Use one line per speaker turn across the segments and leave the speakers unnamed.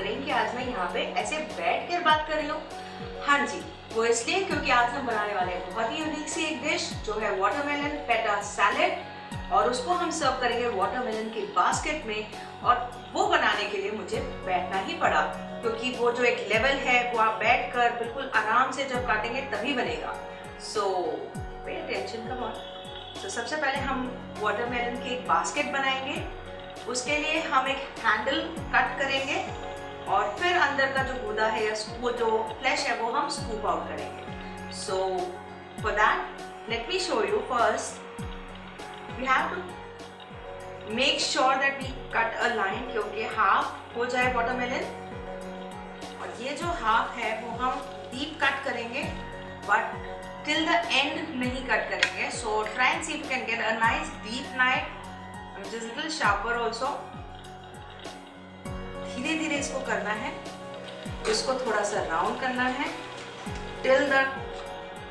रही कि आज मैं यहाँ पे ऐसे बैठ कर बात कर रही हूँ? हाँ जी, वो इसलिए क्योंकि आज हम बनाने वाले हैं बहुत ही यूनिक सी एक डिश जो है वाटरमेलन पेटा सैलेड, और उसको हम सर्व करेंगे वाटरमेलन के बास्केट में। और वो बनाने के लिए मुझे बैठना ही पड़ा क्योंकि वो जो एक लेवल है वो आप बैठकर बिल्कुल आराम से जब काटेंगे तभी बनेगा। सो पे अटेंशन, कम ऑन। तो सबसे पहले हम वाटरमेलन के एक बास्केट बनाएंगे। उसके लिए हम एक हैंडल कट करेंगे और फिर अंदर का जो गूदा है या वो जो फ्लैश है वो हम स्कूप आउट करेंगे। So for that let me show you. First we have to make sure that we cut a line क्योंकि हाफ हो जाए वाटरमेलन, और ये जो हाफ है वो हम डीप कट करेंगे बट टिल द एंड नहीं कट करेंगे। So try and see if you can get a nice deep knife which is little sharper also। धीरे धीरे इसको करना है, इसको थोड़ा सा राउंड करना है till the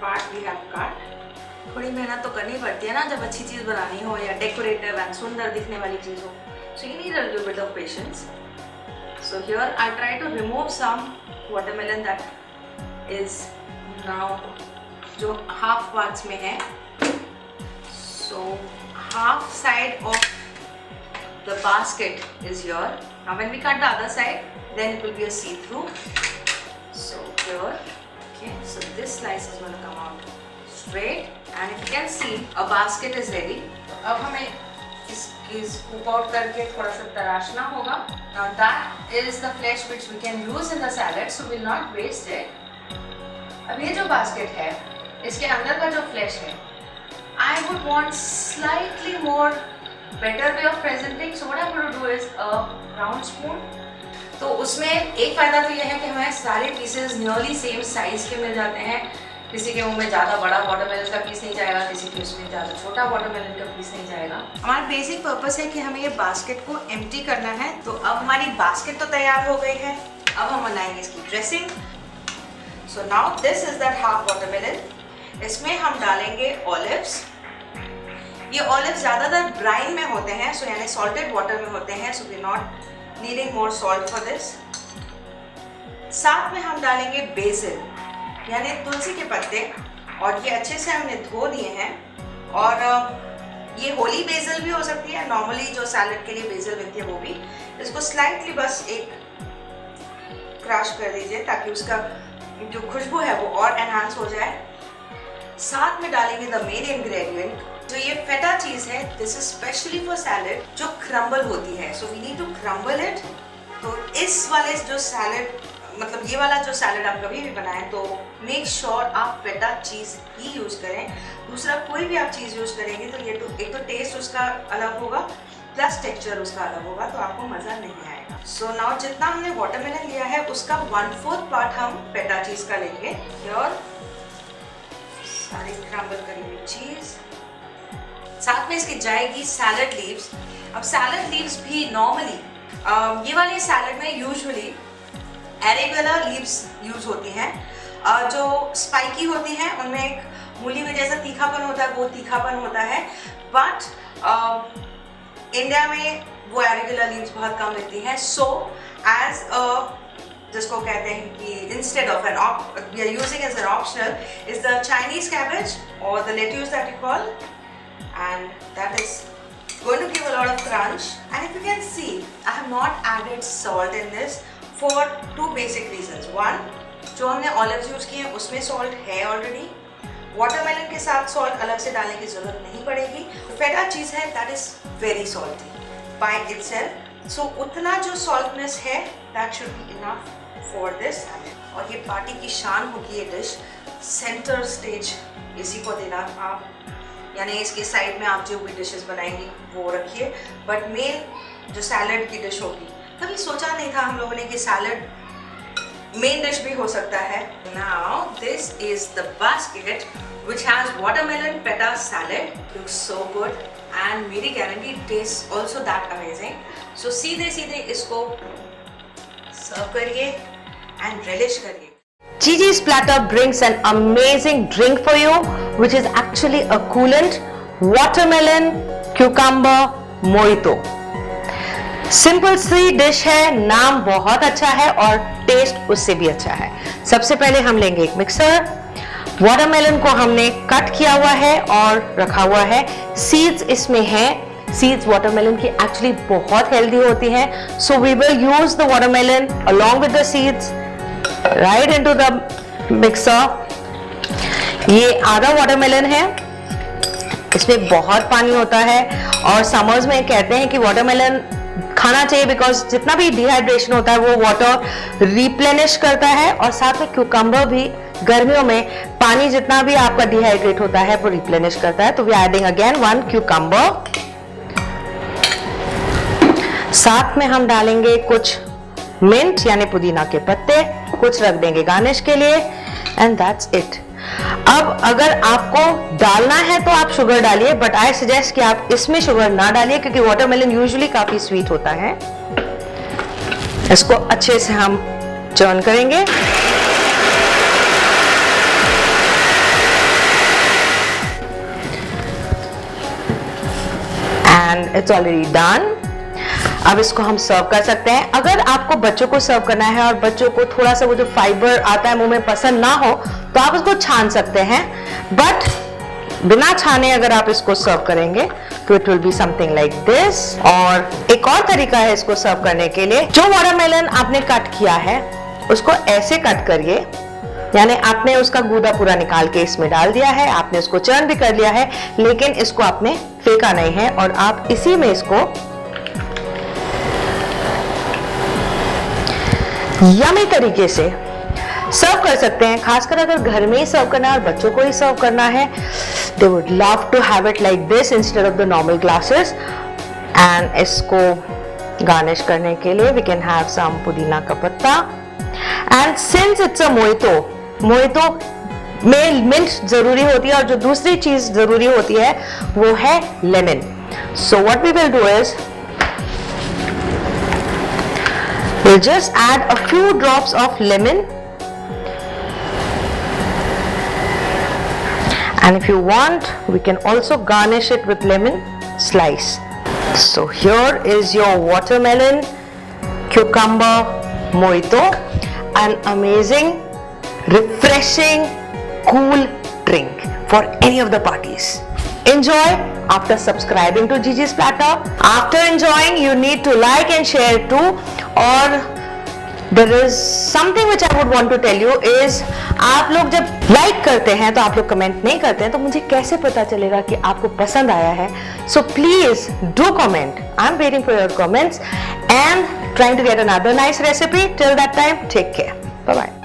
part we have cut। थोड़ी मेहनत तो करनी पड़ती है ना जब अच्छी चीज बनानी हो या डेकोरेटिव एंड सुंदर दिखने वाली चीज हो। So you need a little bit of patience। So here I try to remove some watermelon that is now जो half parts में है। So half side of the basket is here। Now when we cut the other side, then it will be a see-through। So here, okay, so this slice is going to come out straight, and if you can see, a basket is ready। अब हमें इसकी scoop out करके थोड़ा सा तराशना होगा। Now that is the flesh which we can use in the salad, so we'll not waste it। अब ये जो basket है, इसके अंदर का जो flesh है, I would want slightly more better way of presenting। So what I'm going to do is a round spoon। तो उसमें एक फायदा तो ये है कि हमें सारे पीसेस नियरली सेम साइज के मिल जाते हैं। किसी के मुंह में ज़्यादा बड़ा वाटरमेलन का पीस नहीं जाएगा, किसी के उसमें ज़्यादा छोटा वाटरमेलन का पीस नहीं जाएगा। हमारा बेसिक पर्पस है कि हमें ये बास्केट को एम्प्टी करना है। तो अब हमारी बास्केट तो तैयार हो गई है, अब हम बनाएंगे इसकी dressing. So now this is that half watermelon. इसमें हम डालेंगे ऑलिव्स। ये ऑलिव्स ज़्यादातर ब्राइन में होते हैं, सो यानी सॉल्टेड वाटर में होते हैं। So we not needing more salt for this. साथ में हम डालेंगे बेसिल यानी तुलसी के पत्ते, और ये अच्छे से हमने धो दिए हैं। और ये होली बेसिल भी हो सकती है, नॉर्मली जो सैलेड के लिए बेसिल मिलती है वो भी। इसको स्लाइटली बस एक क्रश कर दीजिए ताकि उसका जो खुशबू है वो और एनहांस हो जाए। साथ में डालेंगे द मेन इंग्रेडिएंट जो ये फेटा चीज है। This is specially for salad जो क्रम्बल होती है। So we need to crumble it. तो इस वाले जो सैलेड मतलब ये वाला जो सैलेड आप कभी भी बनाएं तो मेक श्योर आप फेटा चीज ही यूज करें। दूसरा कोई भी आप चीज यूज करेंगे तो ये तो एक तो टेस्ट उसका अलग होगा प्लस टेक्सचर उसका अलग होगा, तो आपको मजा नहीं आएगा। सो नाउ जितना हमने वाटरमेलन लिया है उसका 1/4 पार्ट हम फेटा चीज का लेंगे। और सारी क्रम्बल करी हुई चीज, साथ में इसकी जाएगी सैलड लीव्स। अब सैलड लीव्स भी नॉर्मली ये वाले सैलड में यूजुअली एरेगुला लीव्स यूज होती हैं। जो स्पाइकी होती हैं उनमें एक मूली में जैसा तीखापन होता है वो तीखापन होता है, बट इंडिया में वो एरेगुला लीव्स बहुत कम मिलती हैं। सो एज जिसको कहते हैं कि instead of an we are using as an optional is the Chinese cabbage और the lettuce that you call, and that is going to give a lot of crunch। And if you can see, I have not added salt in this for two basic reasons। One, जो हमने olives use किए हैं उसमें salt है already। Watermelon के साथ salt अलग से डालने की जरूरत नहीं पड़ेगी। फेटा चीज है that is very salty by itself। So उतना जो saltness है that should be enough for this। और ये पार्टी की शान होगी ये डिश, सेंटर स्टेज इसी को देना आप, यानी इसके साइड में आप जो भी डिशेस बनाएंगी वो रखिए, बट मेन जो सैलड की डिश होगी। कभी सोचा नहीं था हम लोगों ने कि सैलड मेन डिश भी हो सकता है। Now this is the basket which has watermelon feta salad. Looks so good and मेरी guarantee taste also that amazing. So सीधे सीधे इसको सर्व करिए एंड रिलिश करिए।
Gigi's Platter brings an amazing drink for you, which is actually a coolant watermelon cucumber mojito. Simple सी dish है, नाम बहुत अच्छा है और टेस्ट उससे भी अच्छा है। सबसे पहले हम लेंगे एक मिक्सर। वाटरमेलन को हमने कट किया हुआ है और रखा हुआ है। सीड्स इसमें हैं। सीड्स वाटरमेलन की एक्चुअली बहुत हेल्दी होती हैं, so we will use the watermelon along with the seeds right into the mixer. ये आधा वाटरमेलन है, इसमें बहुत पानी होता है और समर्स में कहते हैं कि वाटरमेलन खाना चाहिए बिकॉज जितना भी डिहाइड्रेशन होता है वो वाटर रिप्लेनिश करता है, और साथ में क्यूकम्बर भी गर्मियों में पानी जितना भी आपका डिहाइड्रेट होता है वो रिप्लेनिश करता है। तो we are adding again 1 cucumber. साथ में हम डालेंगे कुछ मिंट यानी पुदीना के पत्ते, कुछ रख देंगे गार्निश के लिए, एंड दैट्स इट। अब अगर आपको डालना है तो आप शुगर डालिए, बट आई सजेस्ट कि आप इसमें शुगर ना डालिए क्योंकि वाटरमेलन यूजुअली काफी स्वीट होता है। इसको अच्छे से हम चर्न करेंगे। And it's already done. अब इसको हम सर्व कर सकते हैं। अगर आपको बच्चों को सर्व करना है और बच्चों को थोड़ा सा वो जो फाइबर आता है मुंह में पसंद ना हो तो आप इसको छान सकते हैं, बट बिना छाने अगर आप इसको सर्व करेंगे तो it will be something like this. और एक और तरीका है इसको सर्व करने के लिए, जो वाटरमेलन आपने कट किया है उसको ऐसे कट करिए, यानी आपने उसका गूदा पूरा निकाल के इसमें डाल दिया है, आपने उसको चर्न भी कर लिया है, लेकिन इसको आपने फेंका नहीं है और आप इसी में इसको यमी तरीके से सर्व कर सकते हैं। खासकर अगर घर में ही सर्व करना है और बच्चों को ही सर्व करना है, they would love to have it like this instead of the normal glasses. And इसको गार्निश करने के लिए वी कैन हैव सम पुदीना का पत्ता। And since it's a mojito में मिंट जरूरी होती है और जो दूसरी चीज जरूरी होती है वो है lemon. So what we will do is we'll just add a few drops of lemon, and if you want we can also garnish it with lemon slice. So here is your watermelon cucumber mojito, an amazing, refreshing, cool drink for any of the parties. Enjoy after subscribing to Gigi's Platter. After enjoying, you need to like and share too. और there is something which I would want to tell you is, आप लोग जब like करते हैं तो आप लोग comment नहीं करते हैं, तो मुझे कैसे पता चलेगा कि आपको पसंद आया है? So please do comment. I'm waiting for your comments and trying to get another nice recipe. Till that time, take care. Bye bye.